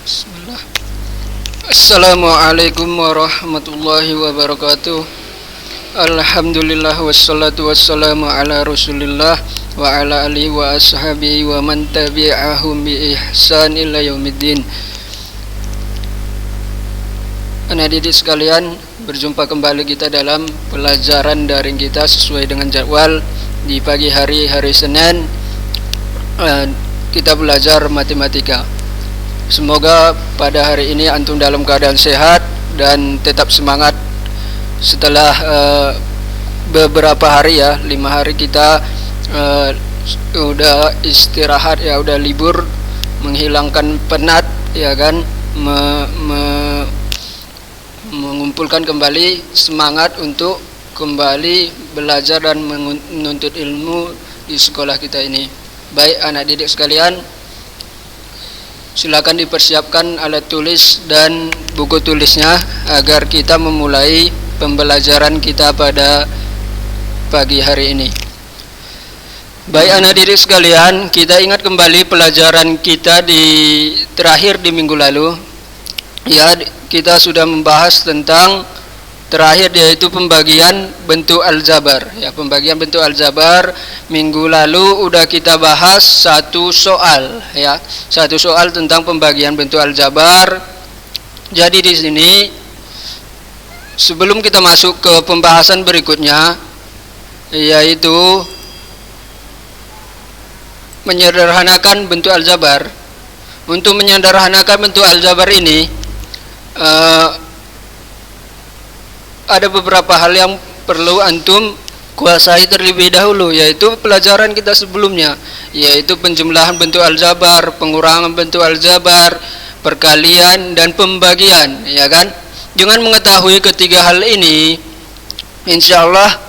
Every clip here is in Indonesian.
Bismillah. Assalamualaikum warahmatullahi wabarakatuh. Alhamdulillah wassalatu wassalamu ala rasulillah wa ala alihi wa ashabihi wa man tabi'ahum bi ihsan ila yaumiddin. Anak didik sekalian, berjumpa kembali kita dalam pelajaran daring kita sesuai dengan jadwal. Di pagi hari Senin kita belajar matematika. Semoga pada hari ini antum dalam keadaan sehat dan tetap semangat. Setelah beberapa hari 5 hari kita udah istirahat udah libur, menghilangkan penat kan, mengumpulkan kembali semangat untuk kembali belajar dan menuntut ilmu di sekolah kita ini. Baik anak didik sekalian, silakan dipersiapkan alat tulis dan buku tulisnya agar kita memulai pembelajaran kita pada pagi hari ini. Baik anak didik sekalian, kita ingat kembali pelajaran kita terakhir di minggu lalu. Kita sudah membahas tentang terakhir, yaitu pembagian bentuk aljabar. Pembagian bentuk aljabar minggu lalu udah kita bahas satu soal tentang pembagian bentuk aljabar. Jadi di sini sebelum kita masuk ke pembahasan berikutnya, yaitu menyederhanakan bentuk aljabar. Untuk menyederhanakan bentuk aljabar ini ada beberapa hal yang perlu antum kuasai terlebih dahulu, yaitu pelajaran kita sebelumnya, yaitu penjumlahan bentuk aljabar, pengurangan bentuk aljabar, perkalian dan pembagian, kan? Dengan mengetahui ketiga hal ini, insyaallah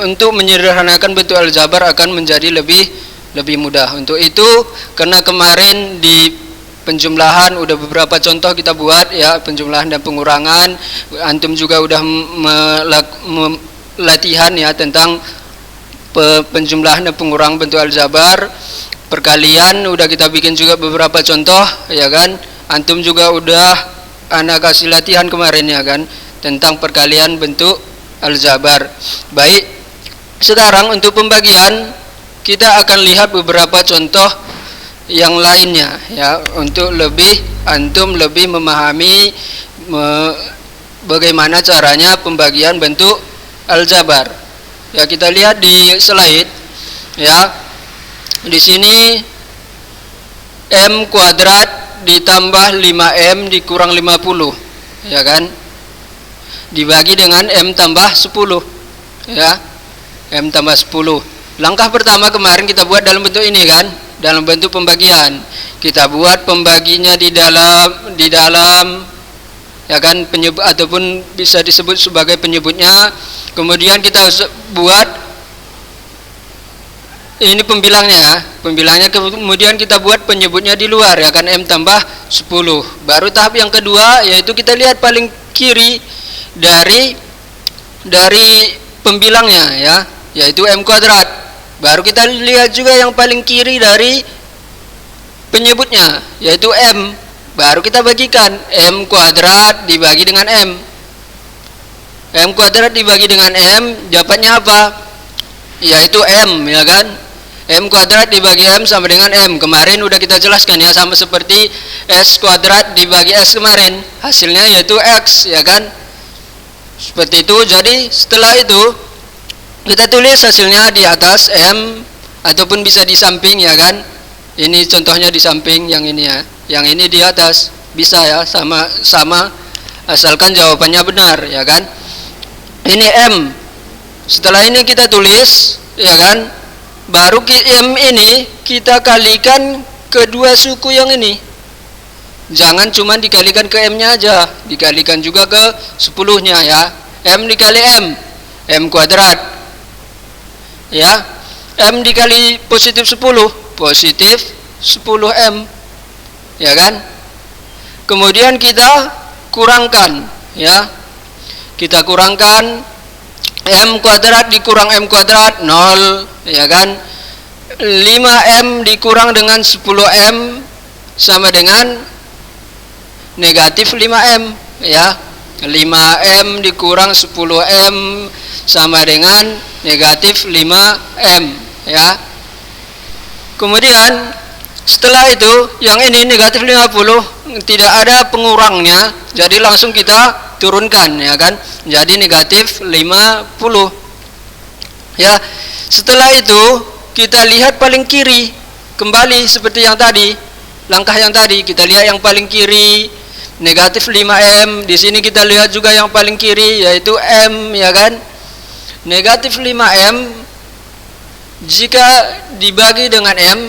untuk menyederhanakan bentuk aljabar akan menjadi lebih mudah. Untuk itu, karena kemarin di penjumlahan udah beberapa contoh kita buat, penjumlahan dan pengurangan. Antum juga udah latihan tentang penjumlahan dan pengurangan bentuk aljabar. Perkalian udah kita bikin juga beberapa contoh, kan? Antum juga udah anak kasih latihan kemarin, kan, tentang perkalian bentuk aljabar. Baik, sekarang untuk pembagian kita akan lihat beberapa contoh yang lainnya, untuk antum lebih memahami bagaimana caranya pembagian bentuk aljabar. Kita lihat di slide, di sini m kuadrat ditambah 5m dikurang 50, kan, dibagi dengan m tambah 10, m tambah 10. Langkah pertama kemarin kita buat dalam bentuk ini, kan, dalam bentuk pembagian. Kita buat pembaginya di dalam kan, penyebut ataupun bisa disebut sebagai penyebutnya. Kemudian kita buat ini pembilangnya, kemudian kita buat penyebutnya di luar, kan, m tambah 10. Baru tahap yang kedua, yaitu kita lihat paling kiri dari pembilangnya, yaitu m kuadrat. Baru kita lihat juga yang paling kiri dari penyebutnya, yaitu m. Baru kita bagikan, m kuadrat dibagi dengan m. M kuadrat dibagi dengan m, dapatnya apa? Yaitu m, kan? M kuadrat dibagi m sama dengan m. Kemarin udah kita jelaskan, sama seperti s kuadrat dibagi s kemarin. Hasilnya yaitu x, kan? Seperti itu. Jadi setelah itu kita tulis hasilnya di atas m, ataupun bisa di samping, kan. Ini contohnya di samping, yang ini yang ini di atas, bisa sama asalkan jawabannya benar, kan. Ini m. Setelah ini kita tulis, kan. Baru m ini kita kalikan kedua suku yang ini. Jangan cuma dikalikan ke m-nya aja, dikalikan juga ke 10-nya, M dikali m kuadrat, m dikali positif 10 10m, kan. Kemudian kita kurangkan, kita kurangkan m kuadrat dikurang m kuadrat 0, kan. 5m dikurang dengan 10m sama dengan negatif 5M ya. 5M dikurang 10M sama dengan negatif 5M ya. Kemudian setelah itu yang ini negatif 50 tidak ada pengurangnya, jadi langsung kita turunkan ya kan, jadi negatif 50 ya. Setelah itu kita lihat paling kiri kembali seperti yang tadi, langkah yang tadi kita lihat yang paling kiri negatif 5M. Di sini kita lihat juga yang paling kiri yaitu M ya kan. Negatif 5M jika dibagi dengan M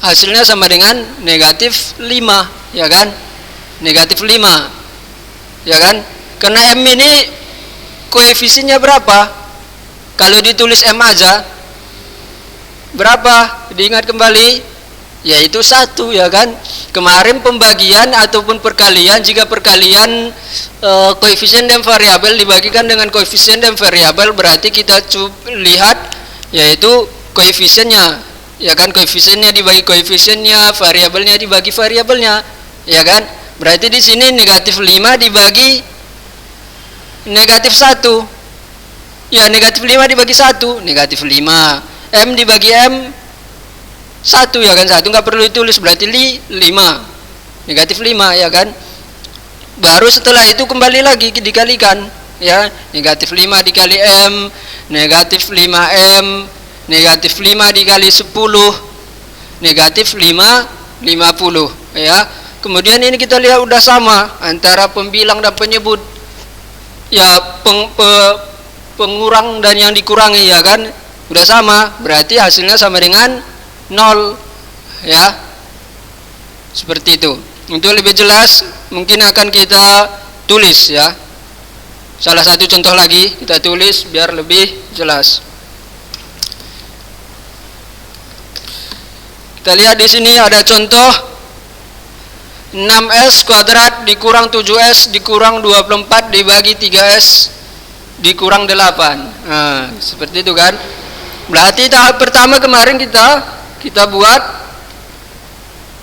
hasilnya sama dengan negatif 5 ya kan. Negatif 5 ya kan. Karena M ini koefisiennya berapa? Kalau ditulis M aja berapa? Diingat kembali, yaitu 1 ya kan. Kemarin pembagian ataupun perkalian, jika perkalian koefisien dan variabel dibagikan dengan koefisien dan variabel, berarti kita lihat yaitu koefisiennya ya kan, koefisiennya dibagi koefisiennya, variabelnya dibagi variabelnya ya kan. Berarti di sini negatif 5 dibagi negatif 1 ya, negatif 5 dibagi 1 negatif 5, M dibagi M 1 ya kan, 1 nggak perlu ditulis, berarti 5 negatif 5 ya kan. Baru setelah itu kembali lagi dikalikan ya, negatif 5 dikali M negatif 5M, negatif 5 dikali 10 negatif 50 ya. Kemudian ini kita lihat udah sama antara pembilang dan penyebut ya, pengurang dan yang dikurangi ya kan, udah sama, berarti hasilnya sama dengan 0 ya. Seperti itu. Untuk lebih jelas mungkin akan kita tulis ya. Salah satu contoh lagi kita tulis biar lebih jelas. Kita lihat di sini ada contoh 6S kuadrat dikurang 7S dikurang 24 dibagi 3S dikurang 8. Nah, seperti itu kan. Berarti tahap pertama kemarin kita buat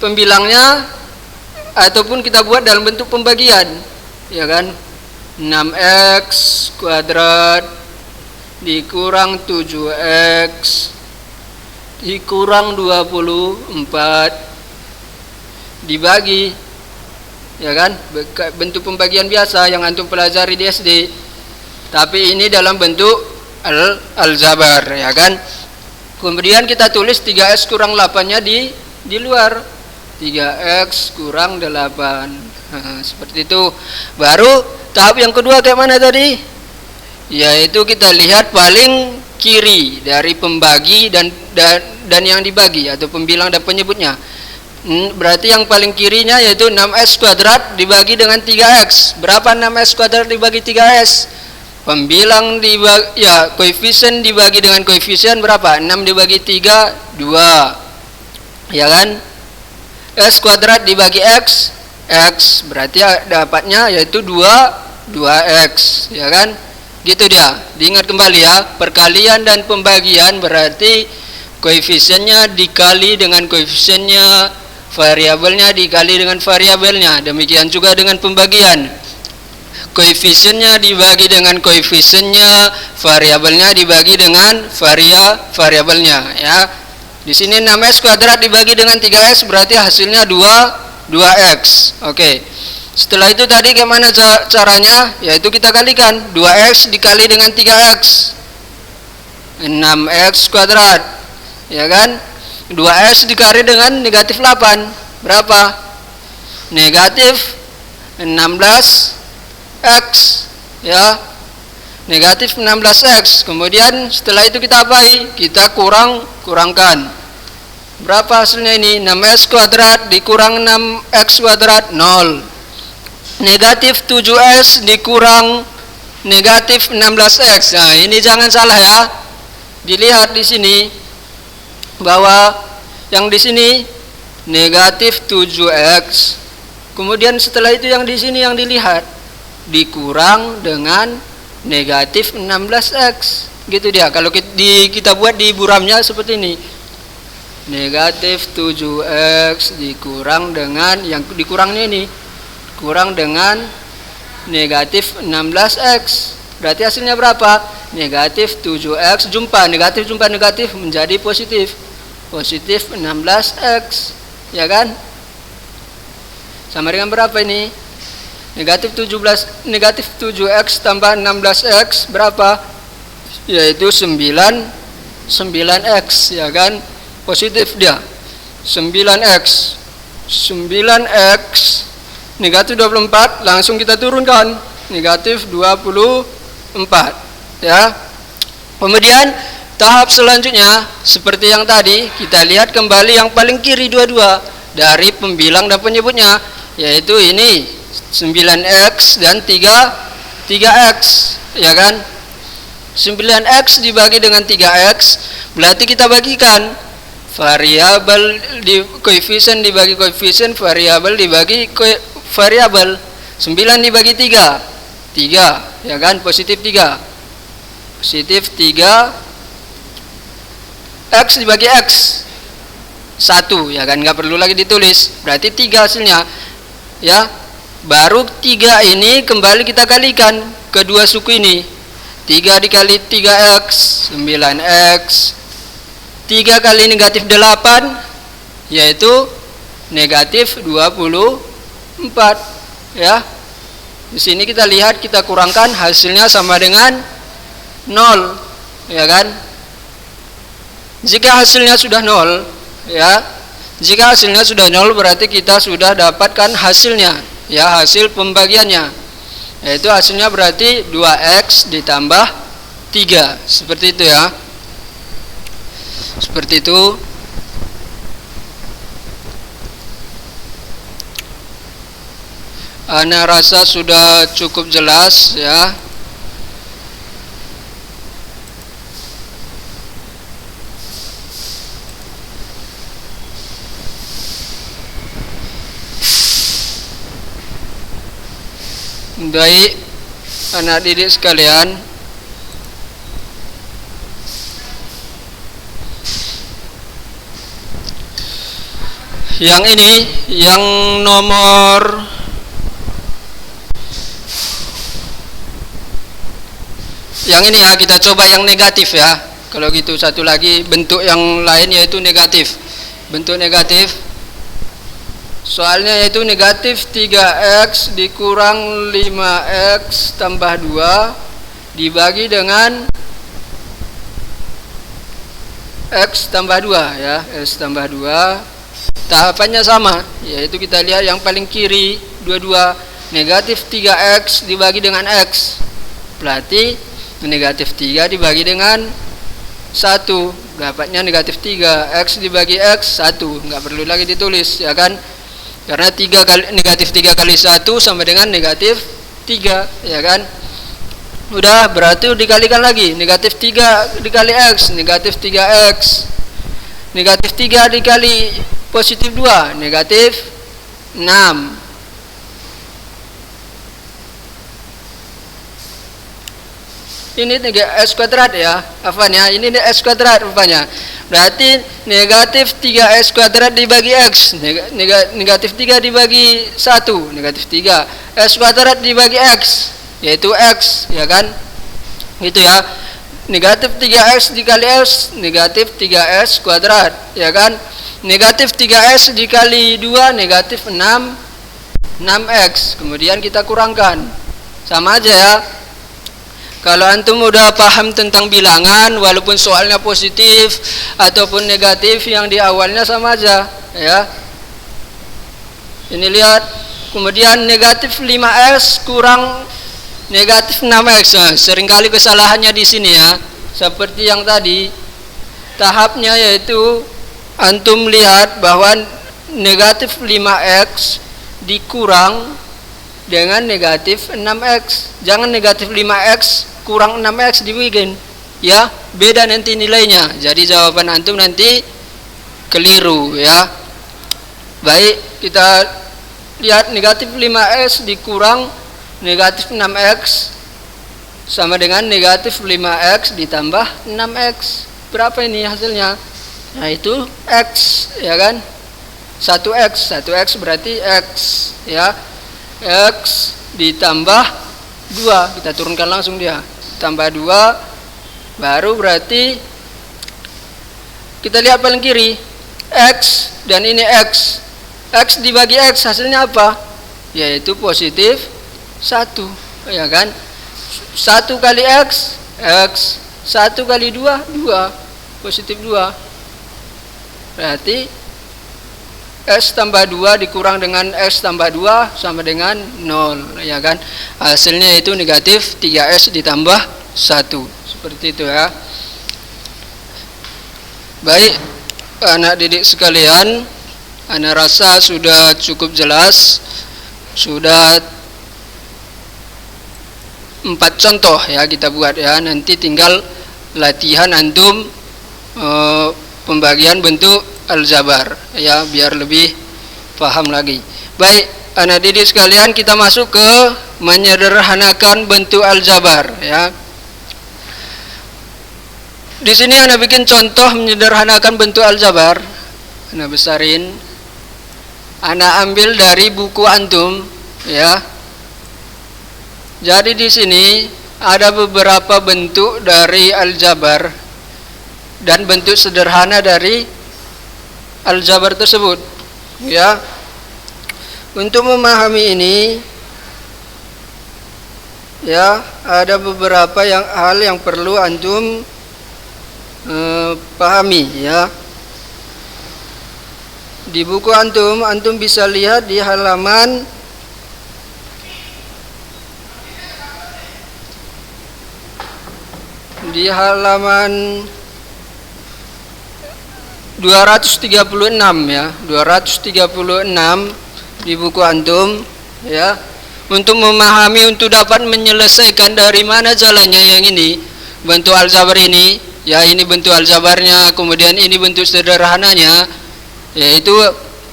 pembilangnya ataupun kita buat dalam bentuk pembagian ya kan. 6x kuadrat dikurang 7x dikurang 24 dibagi ya kan, bentuk pembagian biasa yang antum pelajari di SD, tapi ini dalam bentuk aljabar ya kan. Kemudian kita tulis 3x kurang 8-nya di luar, 3x kurang 8. Nah, seperti itu. Baru tahap yang kedua kayak mana tadi? Yaitu kita lihat paling kiri dari pembagi dan yang dibagi atau pembilang dan penyebutnya. Berarti yang paling kirinya yaitu 6x kuadrat dibagi dengan 3x. Berapa 6x kuadrat dibagi 3x? Pembilang dibagi, ya koefisien dibagi dengan koefisien berapa? 6 dibagi 3 2 ya kan. S kuadrat dibagi x, x berarti dapatnya yaitu 2x ya kan. Gitu dia. Diingat kembali ya, perkalian dan pembagian berarti koefisiennya dikali dengan koefisiennya, variabelnya dikali dengan variabelnya. Demikian juga dengan pembagian, koefisiennya dibagi dengan koefisiennya, variabelnya dibagi dengan variabelnya ya. Di sini 6x kuadrat dibagi dengan 3x berarti hasilnya 2x. Oke. Setelah itu tadi gimana caranya? Yaitu kita kalikan 2x dikali dengan 3x, 6x kuadrat ya kan. 2x dikali dengan negatif 8 berapa? Negatif 16x ya, negatif 16x. Kemudian setelah itu kita apai? Kita kurangkan. Berapa hasilnya ini? 6x kuadrat dikurang 6x kuadrat 0. Negatif 7s dikurang negatif 16x. Nah, ini jangan salah ya. Dilihat di sini bahwa yang di sini negatif 7x. Kemudian setelah itu yang di sini yang dilihat dikurang dengan negatif 16x. Gitu dia. Kalau kita buat di buramnya seperti ini. Negatif 7x dikurang dengan yang dikurangnya ini kurang dengan negatif 16x. Berarti hasilnya berapa? Negatif 7x jumpa negatif menjadi positif. Positif 16x. Ya kan? Sama dengan berapa ini? Negatif 7x tambah 16x berapa? Yaitu 9x, ya kan? Positif dia. 9x negatif 24, langsung kita turunkan negatif 24, ya. Kemudian tahap selanjutnya seperti yang tadi, kita lihat kembali yang paling kiri dua-dua dari pembilang dan penyebutnya, yaitu ini 9x dan 3x, ya kan? 9x dibagi dengan 3x, berarti kita bagikan variabel di koefisien dibagi koefisien, variabel dibagi variabel. 9 dibagi 3 ya kan, positif 3 x dibagi x 1, ya kan, nggak perlu lagi ditulis, berarti 3 hasilnya, ya. Baru 3 ini kembali kita kalikan kedua suku ini, 3 dikali 3x 9x, 3 kali negatif 8 yaitu negatif 24, ya. Di sini kita lihat, kita kurangkan, hasilnya sama dengan 0, ya kan? Jika hasilnya sudah 0, ya. Jika hasilnya sudah 0 berarti kita sudah dapatkan hasilnya, ya, hasil pembagiannya. Yaitu hasilnya berarti 2x ditambah 3. Seperti itu, ya. Seperti itu. Ana rasa sudah cukup jelas, ya. Baik, anak didik sekalian, yang ini, yang nomor yang ini, ya, kita coba yang negatif, ya. Kalau gitu satu lagi bentuk yang lain yaitu negatif. Bentuk negatif soalnya yaitu negatif 3x dikurang 5x tambah 2 dibagi dengan x tambah 2, ya, x tambah 2. Tahapannya sama, yaitu kita lihat yang paling kiri dua-dua, negatif 3x dibagi dengan x, berarti negatif 3 dibagi dengan 1, dapatnya negatif 3, x dibagi x 1, nggak perlu lagi ditulis, ya kan, karena negatif 3 kali 1 sama dengan negatif 3, ya kan. Udah, berarti dikalikan lagi, negatif 3 dikali x, negatif 3x, negatif 3 dikali positif 2, negatif 6. Ini x kuadrat, ya, apanya? Ini x kuadrat rupanya. Berarti negatif 3x kuadrat dibagi x, negatif 3 dibagi 1, negatif 3. X kuadrat dibagi x, yaitu x, ya kan? Gitu, ya. Negatif 3x dikali x, negatif 3x kuadrat, ya kan? Negatif 3x dikali 2, negatif 6x. Kemudian kita kurangkan. Sama aja, ya. Kalau antum udah paham tentang bilangan, walaupun soalnya positif ataupun negatif, yang di awalnya sama aja, ya. Ini lihat, kemudian negatif 5x kurang negatif 6x. Nah, seringkali kesalahannya di sini, ya. Seperti yang tadi, tahapnya yaitu antum lihat bahwa negatif 5x dikurang dengan negatif 6x. Jangan negatif 5x kurang 6x dibikin, ya, beda nanti nilainya. Jadi jawaban antum nanti keliru, ya. Baik, kita lihat negatif 5x dikurang negatif 6x sama dengan negatif 5x ditambah 6x. Berapa ini hasilnya? Nah, itu x, ya kan? 1x berarti x, ya. X ditambah 2, kita turunkan langsung dia, tambah 2, baru berarti kita lihat paling kiri, X dan ini X dibagi X hasilnya apa? Yaitu positif 1, ya kan? 1 kali X, 1 kali 2, 2, positif 2. Berarti X tambah 2 dikurang dengan X tambah 2 sama dengan 0, ya kan? Hasilnya itu negatif 3X ditambah 1, seperti itu ya. Baik, anak didik sekalian, anak rasa sudah cukup jelas, sudah 4 contoh ya kita buat ya. Nanti tinggal latihan antum pembagian bentuk aljabar ya, biar lebih paham lagi. Baik, anak didik sekalian, kita masuk ke menyederhanakan bentuk aljabar ya. Di sini anak bikin contoh menyederhanakan bentuk aljabar. Anak besarin. Anak ambil dari buku antum ya. Jadi di sini ada beberapa bentuk dari aljabar dan bentuk sederhana dari aljabar tersebut ya. Untuk memahami ini ya, ada beberapa hal yang perlu antum pahami ya. Di buku antum bisa lihat di halaman di halaman 236 ya, 236 di buku antum ya. Untuk memahami, untuk dapat menyelesaikan dari mana jalannya yang ini, bentuk aljabar ini ya, ini bentuk aljabarnya, kemudian ini bentuk sederhananya, yaitu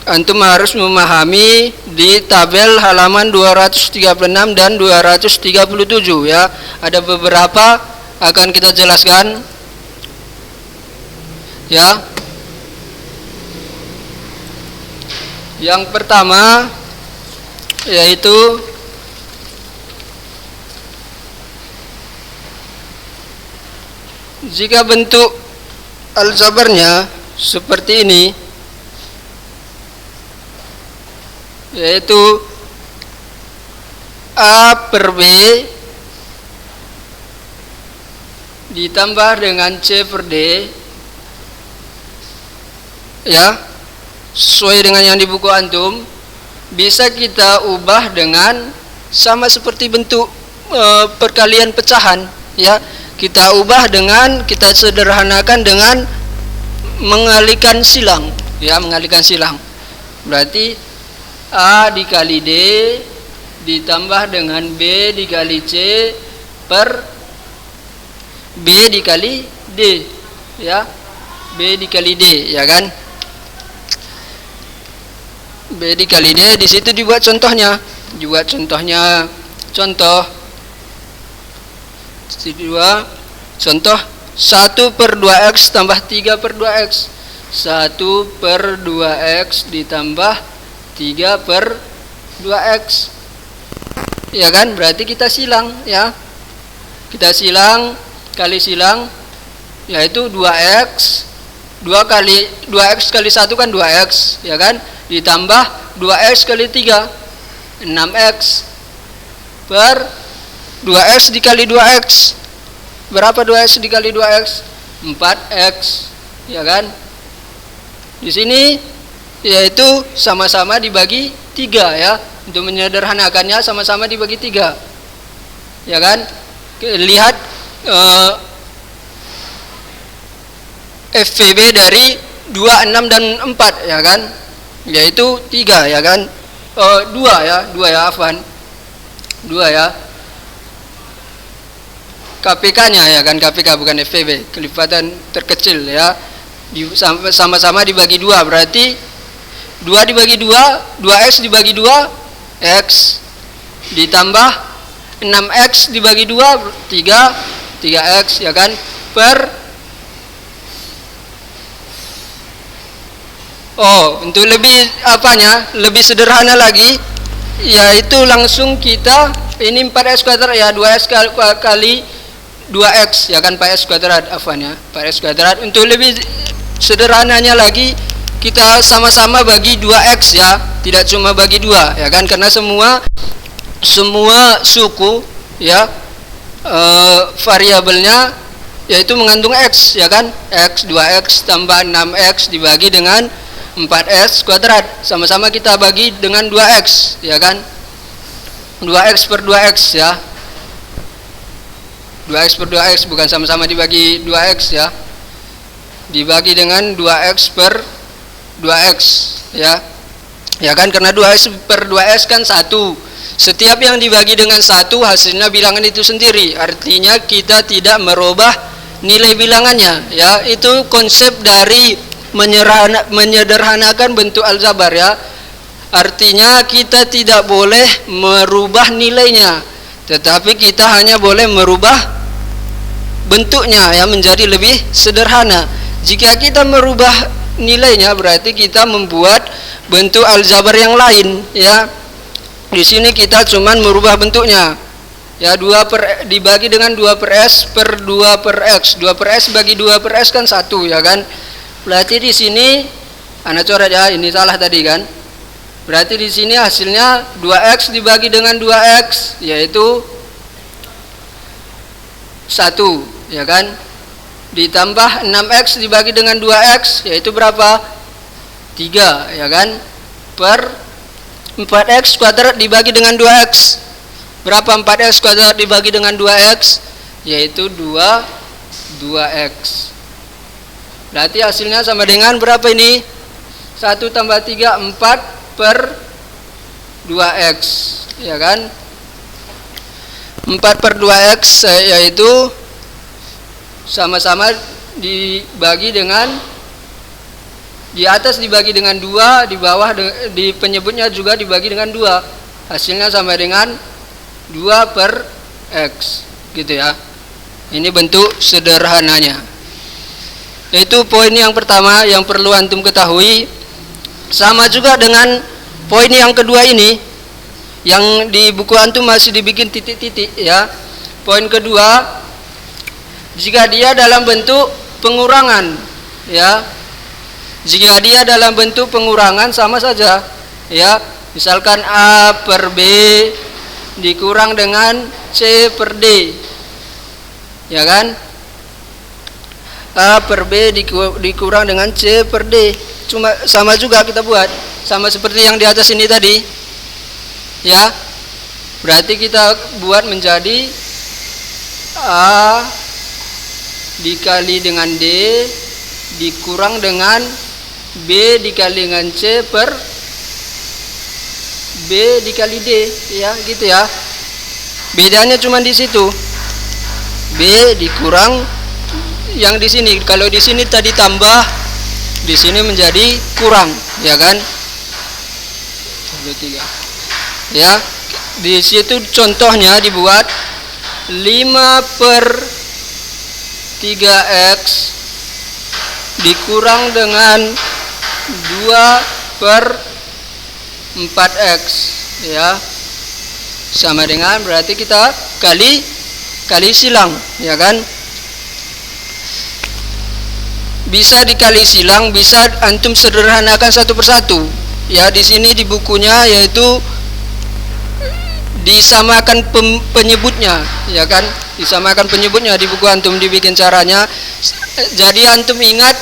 antum harus memahami di tabel halaman 236 dan 237 ya. Ada beberapa akan kita jelaskan ya. Yang pertama yaitu jika bentuk aljabarnya seperti ini, yaitu A per B ditambah dengan C per D ya, sesuai dengan yang di buku antum, bisa kita ubah dengan sama seperti bentuk perkalian pecahan ya. Kita ubah dengan, kita sederhanakan dengan mengalihkan silang ya, mengalihkan silang. Berarti A dikali D ditambah dengan B dikali C per B dikali D ya, B dikali D ya kan. B dikali D, di situ dibuat contohnya, contoh 2 contoh 1 per 2x tambah 3 per 2x, 1 per 2x ditambah 3 per 2x ya kan. Berarti kita silang ya, kita silang, kali silang, yaitu 2x 2x kali 1 kan 2x ya kan, ditambah 2x kali 3 6x per 2x dikali 2x, berapa 2x dikali 2x? 4x ya kan. Di sini yaitu sama-sama dibagi 3 ya. Untuk menyederhanakannya sama-sama dibagi 3 ya kan. Lihat FVB dari 2, 6 dan 4 ya kan, yaitu 3 ya kan, 2 ya afwan, 2 ya. KPK-nya ya kan, KPK bukan FVB, kelipatan terkecil ya. Sama-sama dibagi 2, berarti 2 dibagi 2, 2x dibagi 2, x ditambah 6x dibagi 2, 3x ya kan, per untuk lebih lebih sederhana lagi, yaitu langsung kita ini 4x kuadrat ya, 2x kali 2x ya kan, 4x kuadrat afwan ya, 4x kuadrat. Untuk lebih sederhananya lagi kita sama-sama bagi 2x ya, tidak cuma bagi 2 ya kan, karena semua suku ya variabelnya yaitu mengandung x ya kan, x 2x tambah 6x dibagi dengan 4x kuadrat, sama-sama kita bagi dengan 2x ya kan, 2x per 2x ya, 2x per 2x bukan sama-sama dibagi 2x ya, dibagi dengan 2x per 2x ya kan, karena 2x per 2x kan 1. Setiap yang dibagi dengan 1 hasilnya bilangan itu sendiri, artinya kita tidak merubah nilai bilangannya ya. Itu konsep dari menyederhanakan bentuk aljabar ya, artinya kita tidak boleh merubah nilainya, tetapi kita hanya boleh merubah bentuknya ya menjadi lebih sederhana. Jika kita merubah nilainya berarti kita membuat bentuk aljabar yang lain ya. Di sini kita cuman merubah bentuknya ya, 2 dibagi dengan 2 per s per 2 per x, 2 per s bagi 2 per s kan 1 ya kan. Berarti di sini anak coret ya, ini salah tadi kan. Berarti di sini hasilnya 2x dibagi dengan 2x yaitu 1 ya kan, ditambah 6x dibagi dengan 2x yaitu berapa, 3 ya kan, per 4x kuadrat dibagi dengan 2x, berapa 4x kuadrat dibagi dengan 2x yaitu 2x. Berarti hasilnya sama dengan berapa ini, 1 tambah 3 4 per 2x ya kan, 4 per 2x yaitu sama-sama dibagi dengan, di atas dibagi dengan 2, di bawah di penyebutnya juga dibagi dengan 2, hasilnya sama dengan 2 per x gitu ya. Ini bentuk sederhananya. Itu poin yang pertama yang perlu antum ketahui. Sama juga dengan poin yang kedua ini, yang di buku antum masih dibikin titik-titik ya. Poin kedua, jika dia dalam bentuk pengurangan ya, jika dia dalam bentuk pengurangan sama saja ya. Misalkan A per B dikurang dengan C per D ya kan, A per B dikurang dengan C per D, cuma sama juga kita buat, sama seperti yang di atas ini tadi ya. Berarti kita buat menjadi A dikali dengan D dikurang dengan B dikali dengan C per B dikali D ya gitu ya. Bedanya cuma di situ, B dikurang yang di sini, kalau di sini tadi tambah, di sini menjadi kurang ya kan, 3 ya. Di situ contohnya dibuat 5 per 3x dikurang dengan 2 per 4x ya, sama dengan berarti kita kali silang ya kan. Bisa dikali silang, bisa antum sederhanakan satu persatu ya. Di sini di bukunya yaitu disamakan penyebutnya ya kan, disamakan penyebutnya di buku antum dibikin caranya. Jadi antum ingat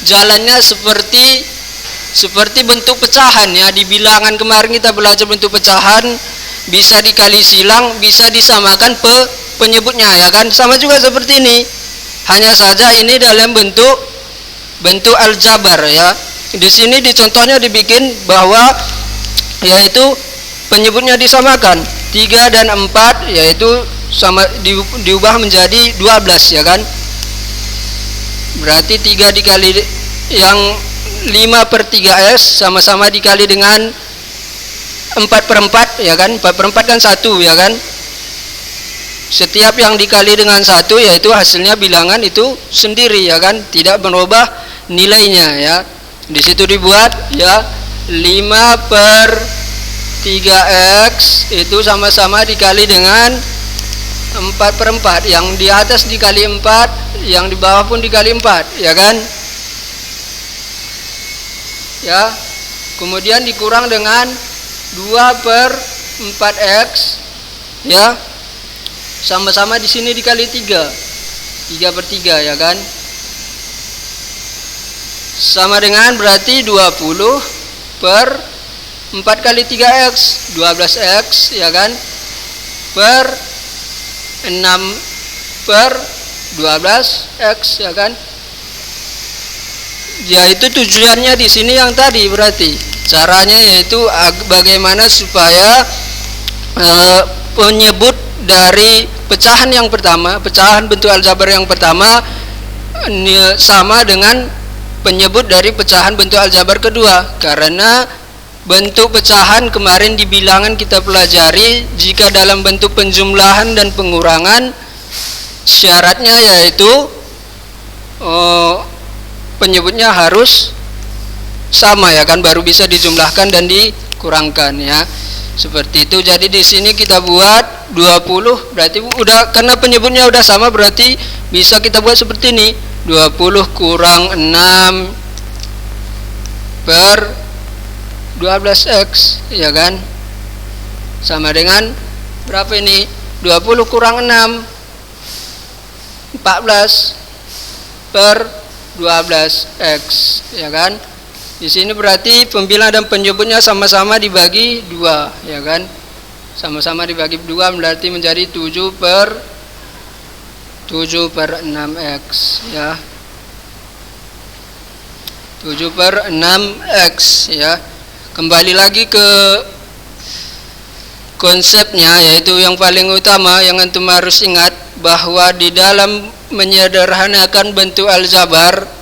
jalannya seperti bentuk pecahan ya. Di bilangan kemarin kita belajar bentuk pecahan, bisa dikali silang, bisa disamakan penyebutnya ya kan. Sama juga seperti ini, hanya saja ini dalam bentuk aljabar ya. Di sini di contohnya dibikin bahwa yaitu penyebutnya disamakan, 3 dan 4 yaitu sama diubah menjadi 12 ya kan. Berarti 3 dikali yang 5 per 3s sama-sama dikali dengan 4 per 4 ya kan, 4 per 4 kan 1 ya kan. Setiap yang dikali dengan 1 yaitu hasilnya bilangan itu sendiri ya kan, tidak merubah nilainya ya. Di situ dibuat ya 5 per 3x itu sama-sama dikali dengan 4/4. Yang di atas dikali 4, yang di bawah pun dikali 4, ya kan? Ya. Kemudian dikurang dengan 2/4x, ya. Sama-sama di sini dikali 3. 3/3, ya kan? Sama dengan berarti 20 per 4 kali 3x, 12x, ya kan? Per 6 per 12x, ya kan? Ya, itu tujuannya di sini yang tadi berarti. Caranya yaitu bagaimana supaya penyebut dari pecahan yang pertama, pecahan bentuk aljabar yang pertama sama dengan penyebut dari pecahan bentuk aljabar kedua. Karena bentuk pecahan kemarin di bilangan kita pelajari, jika dalam bentuk penjumlahan dan pengurangan syaratnya yaitu penyebutnya harus sama, ya kan, baru bisa dijumlahkan dan dikurangkan, ya. Seperti itu. Jadi di sini kita buat 20, berarti udah, karena penyebutnya udah sama, berarti bisa kita buat seperti ini. 20 kurang 6 per 12x, ya kan? Sama dengan berapa ini? 20 kurang 6, 14 per 12x, ya kan? Di sini berarti pembilang dan penyebutnya sama-sama dibagi 2, ya kan? Sama-sama dibagi 2 berarti menjadi 7 per 6x, ya. 7 per 6x, ya. Kembali lagi ke konsepnya, yaitu yang paling utama yang antum harus ingat, bahwa di dalam menyederhanakan bentuk aljabar,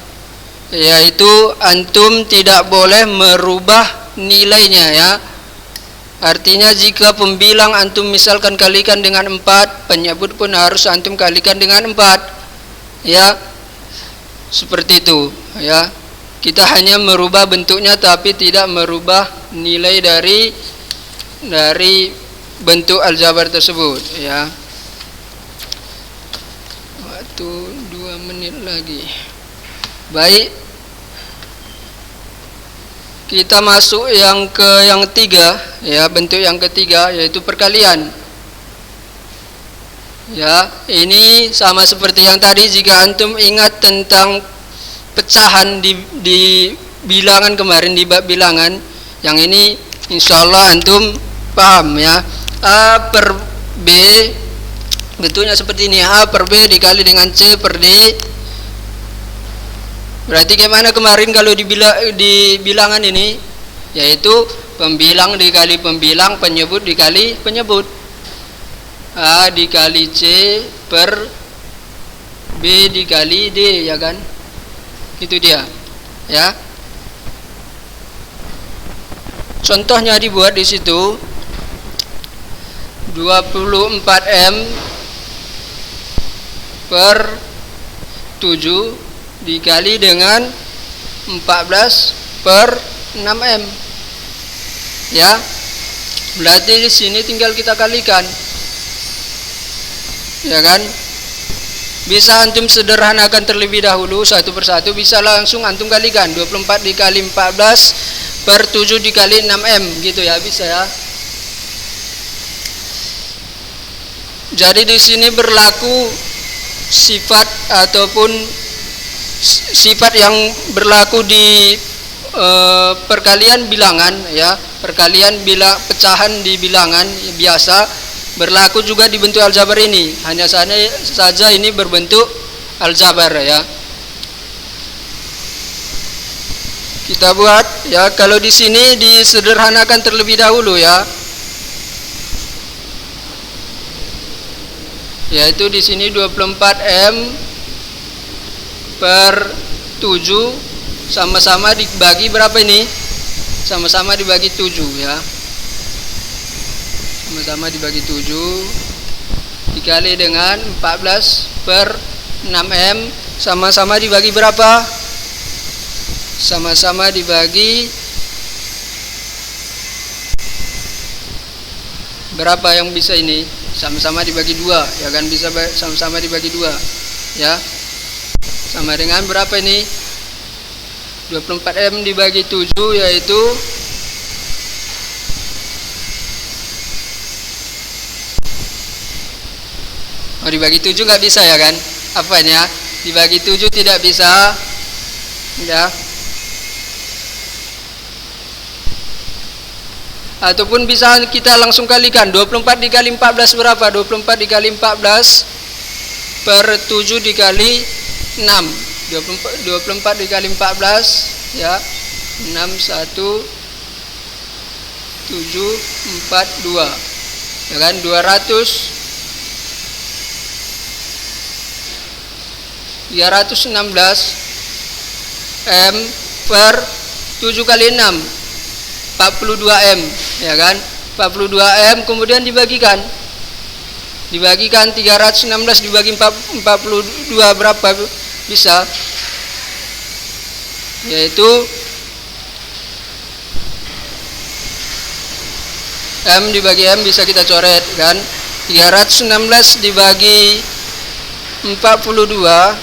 yaitu antum tidak boleh merubah nilainya, ya. Artinya jika pembilang antum misalkan kalikan dengan 4, penyebut pun harus antum kalikan dengan 4, ya. Seperti itu, ya. Kita hanya merubah bentuknya tapi tidak merubah nilai dari bentuk aljabar tersebut, ya. Waktu 2 menit lagi. Baik, kita masuk yang ketiga, ya, bentuk yang ketiga yaitu perkalian. Ya, ini sama seperti yang tadi. Jika antum ingat tentang pecahan di bilangan kemarin, di bab bilangan, yang ini insyaallah antum paham, ya. A per B bentuknya seperti ini. A per B dikali dengan C per D. Berarti gimana kemarin kalau di bilangan ini? Yaitu pembilang dikali pembilang, penyebut dikali penyebut. A dikali C per B dikali D, ya kan? Itu dia, ya. Contohnya dibuat di situ. 24M per 7 dikali dengan 14 per 6M, ya. Berarti di sini tinggal kita kalikan, ya kan? Bisa antum sederhanakan terlebih dahulu satu persatu, bisa langsung antum kalikan 24 dikali 14 per 7 dikali 6M, gitu, ya, bisa, ya. Jadi di sini berlaku sifat ataupun sifat yang berlaku di perkalian bilangan, ya. Perkalian pecahan di bilangan biasa berlaku juga di bentuk aljabar ini. Hanya saja ini berbentuk aljabar, ya. Kita buat, ya. Kalau di sini disederhanakan terlebih dahulu, ya. Yaitu di sini 24M per 7 sama-sama dibagi berapa ini? Sama-sama dibagi 7, ya. Sama-sama dibagi 7 dikali dengan 14 per 6M, sama-sama dibagi berapa? Sama-sama dibagi berapa yang bisa ini? Sama-sama dibagi 2, ya kan, bisa sama-sama dibagi 2, ya. Sama dengan berapa ini? 24M dibagi 7 yaitu dibagi 7 nggak bisa, ya kan? Apanya? Dibagi 7 tidak bisa, ya. Ataupun bisa kita langsung kalikan. 24 dikali 14 berapa? 24 dikali 14 per 7 dikali 6. 24 dikali 14, ya. 6 1 7 4 2, ya kan? 316 M per 7 kali 6 42M, ya kan? 42M kemudian dibagikan 316 dibagi 42 berapa bisa? Yaitu M dibagi M bisa kita coret, kan? 316 dibagi 42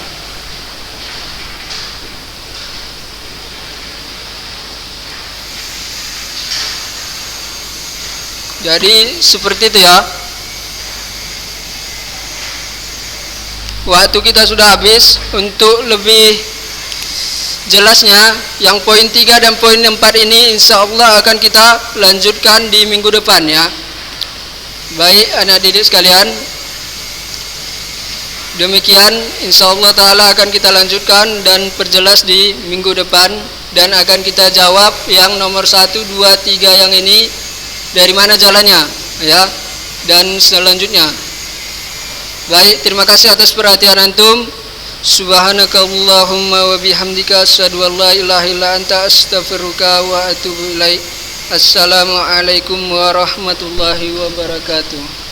jadi seperti itu, ya. Waktu kita sudah habis. Untuk lebih jelasnya yang poin 3 dan poin 4 ini insya Allah akan kita lanjutkan di minggu depan, ya. Baik anak didik sekalian, demikian insya Allah ta'ala akan kita lanjutkan dan perjelas di minggu depan. Dan akan kita jawab yang nomor 1, 2, 3 yang ini dari mana jalannya, ya. Dan selanjutnya. Baik, terima kasih atas perhatian antum. Subhanakallahumma wa bihamdika asyhadu an la ilaha illa anta astaghfiruka wa atubu ilaik. Assalamualaikum warahmatullahi wabarakatuh.